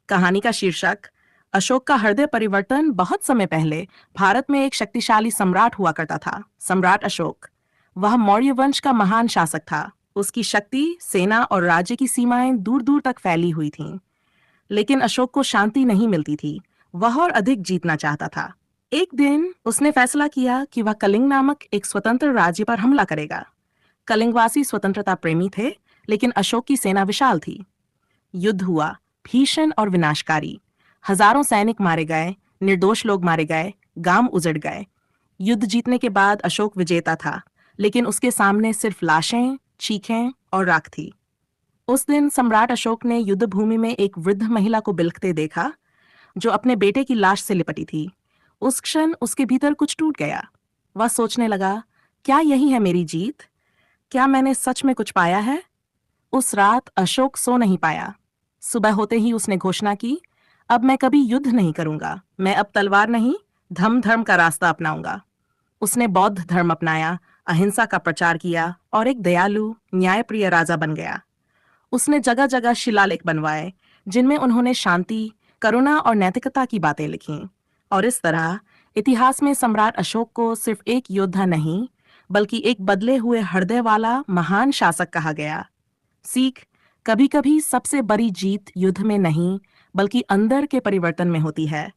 कहानी का शीर्षक अशोक का हृदय परिवर्तन। बहुत समय पहले भारत में एक शक्तिशाली सम्राट हुआ करता था, सम्राट अशोक। वह मौर्य वंश का महान शासक था। उसकी शक्ति, सेना और राज्य की सीमाएं दूर दूर तक फैली हुई थीं। लेकिन अशोक को शांति नहीं मिलती थी। वह और अधिक जीतना चाहता था। एक दिन उसने फैसला किया कि वह कलिंग नामक एक स्वतंत्र राज्य पर हमला करेगा। कलिंगवासी स्वतंत्रता प्रेमी थे, लेकिन अशोक की सेना विशाल थी। युद्ध हुआ, भीषण और विनाशकारी। हजारों सैनिक मारे गए, निर्दोष लोग मारे गए, गांव उजड़ गए। युद्ध जीतने के बाद अशोक विजेता था, लेकिन उसके सामने सिर्फ लाशें, चीखें और राख थी। उस दिन सम्राट अशोक ने युद्ध भूमि में एक वृद्ध महिला को बिलखते देखा, जो अपने बेटे की लाश से लिपटी थी। उस क्षण उसके भीतर कुछ टूट गया। वह सोचने लगा, क्या यही है मेरी जीत? क्या मैंने सच में कुछ पाया है? उस रात अशोक सो नहीं पाया। सुबह होते ही उसने घोषणा की, अब मैं कभी युद्ध नहीं करूंगा। मैं अब तलवार नहीं, धर्म का रास्ता अपनाऊंगा। उसने बौद्ध धर्म अपनाया, अहिंसा का प्रचार किया और एक दयालु, न्यायप्रिय राजा बन गया। उसने जगह जगह शिलालेख बनवाए, जिनमें उन्होंने शांति, करुणा और नैतिकता की बातें लिखीं। और इस तरह इतिहास में सम्राट अशोक को सिर्फ एक योद्धा नहीं, बल्कि एक बदले हुए हृदय वाला महान शासक कहा गया। सीख: कभी कभी सबसे बड़ी जीत युद्ध में नहीं, बल्कि अंदर के परिवर्तन में होती है।